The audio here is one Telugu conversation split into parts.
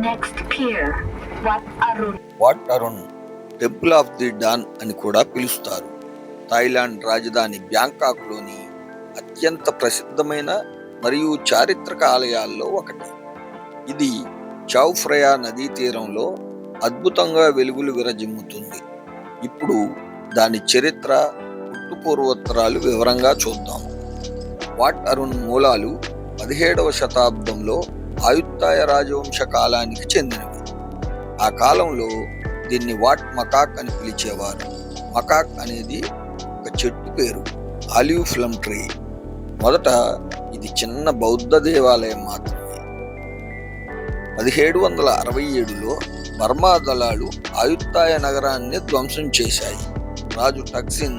Next pier, Wat Arun. What Arun temple of the don అని కూడా పిలుస్తారు. థాయిలాండ్ రాజధాని బ్యాంకాక్లోని అత్యంత ప్రసిద్ధమైన మరియు చారిత్రక ఆలయాల్లో ఒకటి. ఇది చావ్ ఫ్రయా నదీ తీరంలో అద్భుతంగా వెలుగులు విరజిమ్ముతుంది. ఇప్పుడు దాని చరిత్ర, పుట్టుపూర్వోత్తరాలు వివరంగా చూద్దాం. వాట్ అరుణ్ మూలాలు 17వ శతాబ్దంలో ఆయుత్తాయ రాజవంశ కాలానికి చెందినవి. ఆ కాలంలో దీన్ని వాట్ మకాక్ అని పిలిచేవారు. మకాక్ అనేది ఒక చెట్టు పేరు, ఆలివ్ ఫ్లమ్ ట్రీ. మొదట ఇది చిన్న బౌద్ధ దేవాలయం మాత్రమే. 1767లో బర్మా దళాలు ఆయుత్తాయ నగరాన్ని ధ్వంసం చేశాయి. రాజు టక్సిన్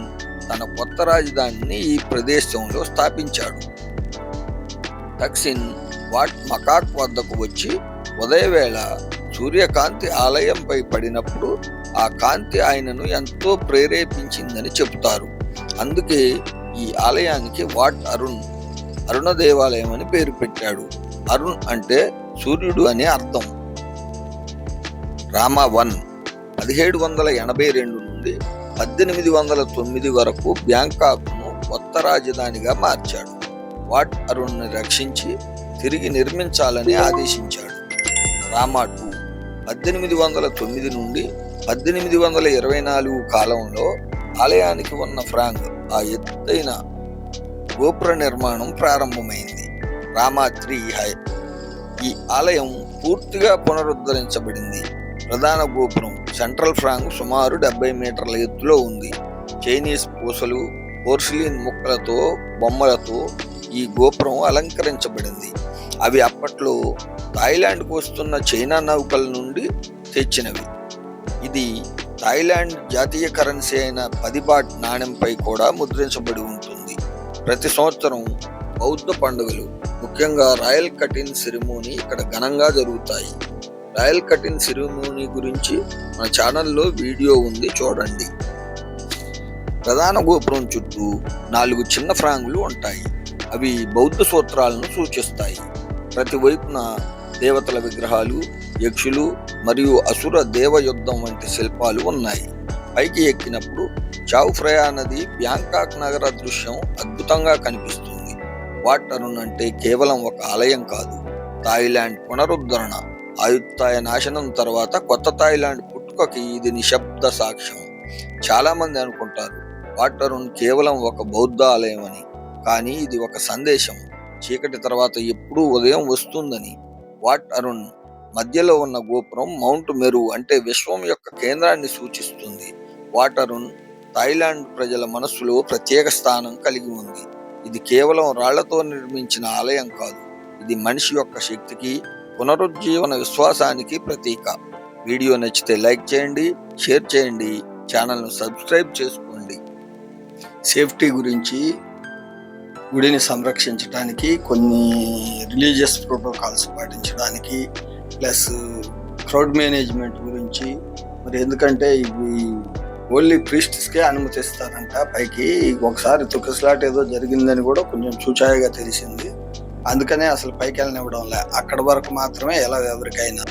తన కొత్త రాజధానిని ఈ ప్రదేశంలో స్థాపించాడు. టక్సిన్ వాట్ మకాక్ వద్దకు వచ్చి ఉదయవేళ సూర్యకాంతి ఆలయంపై పడినప్పుడు ఆ కాంతి ఆయనను ఎంతో ప్రేరేపించిందని చెబుతారు. అందుకే ఈ ఆలయానికి వాట్ అరుణ్, అరుణ దేవాలయం అని పేరు పెట్టాడు. అరుణ్ అంటే సూర్యుడు అని అర్థం. రామా 1 1782 నుండి 1809 వరకు బ్యాంకాక్ను కొత్త రాజధానిగా మార్చాడు. వాట్ అరుణ్ని రక్షించి తిరిగి నిర్మించాలని ఆదేశించాడు. రామా 2 1809 నుండి 1824 కాలంలో ఆలయానికి ఉన్న ఫ్రాంగ్ ఆ ఎత్తైన గోపుర నిర్మాణం ప్రారంభమైంది. రామా 3 ఈ ఆలయం పూర్తిగా పునరుద్ధరించబడింది. ప్రధాన గోపురం సెంట్రల్ ఫ్రాంగ్ సుమారు 70 మీటర్ల ఎత్తులో ఉంది. చైనీస్ పూసలు, పోర్సిలిన్ ముక్కలతో, బొమ్మలతో ఈ గోపురం అలంకరించబడింది. అవి అప్పట్లో థాయిలాండ్కు వస్తున్న చైనా నౌకల నుండి తెచ్చినవి. ఇది థాయిలాండ్ జాతీయ కరెన్సీ అయిన 10 బాట్ నాణెంపై కూడా ముద్రించబడి ఉంటుంది. ప్రతి సంవత్సరం బౌద్ధ పండుగలు, ముఖ్యంగా రాయల్ కటిన్ సెరిమోనీ ఇక్కడ ఘనంగా జరుగుతాయి. రాయల్ కటిన్ సెరిమోనీ గురించి మన ఛానల్లో వీడియో ఉంది, చూడండి. ప్రధాన గోపురం చుట్టూ 4 చిన్న ఫ్రాంగులు ఉంటాయి. అవి బౌద్ధ సూత్రాలను సూచిస్తాయి. ప్రతి వైపున దేవతల విగ్రహాలు, యక్షులు మరియు అసుర దేవయుద్ధం వంటి శిల్పాలు ఉన్నాయి. పైకి ఎక్కినప్పుడు చావ్ ఫ్రయా నది, బ్యాంకాక్ నగర దృశ్యం అద్భుతంగా కనిపిస్తుంది. వాట్ అరుణ్ అంటే కేవలం ఒక ఆలయం కాదు, థాయిలాండ్ పునరుద్ధరణ. ఆయుత్తాయ నాశనం తర్వాత కొత్త థాయిలాండ్ పుట్టుకకి ఇది నిశ్శబ్ద సాక్ష్యం. చాలా మంది అనుకుంటారు వాట్ అరుణ్ కేవలం ఒక బౌద్ధ ఆలయం అని, కానీ ఇది ఒక సందేశం. చీకటి తర్వాత ఎప్పుడూ ఉదయం వస్తుందని. వాట్ అరుణ్ మధ్యలో ఉన్న గోపురం మౌంట్ మెరు అంటే విశ్వం యొక్క కేంద్రాన్ని సూచిస్తుంది. వాట్ అరుణ్ థాయిలాండ్ ప్రజల మనస్సులో ప్రత్యేక స్థానం కలిగి ఉంది. ఇది కేవలం రాళ్లతో నిర్మించిన ఆలయం కాదు, ఇది మనిషి యొక్క శక్తికి, పునరుజ్జీవన విశ్వాసానికి ప్రతీక. వీడియో నచ్చితే లైక్ చేయండి, షేర్ చేయండి, ఛానల్ను సబ్స్క్రైబ్ చేసుకోండి. సేఫ్టీ గురించి, గుడిని సంరక్షించడానికి, కొన్ని రిలీజియస్ ప్రోటోకాల్స్ పాటించడానికి, ప్లస్ క్రౌడ్ మేనేజ్మెంట్ గురించి. మరి ఎందుకంటే ఇవి ఓన్లీ ప్రీస్ట్స్కే అనుమతిస్తారంట. పైకి ఒకసారి తొక్కిసలాట ఏదో జరిగిందని కూడా కొంచెం చూచాయిగా తెలిసింది. అందుకనే అసలు పైకి వెళ్ళనివ్వడం లే, అక్కడ వరకు మాత్రమే ఎలా ఎవరికైనా.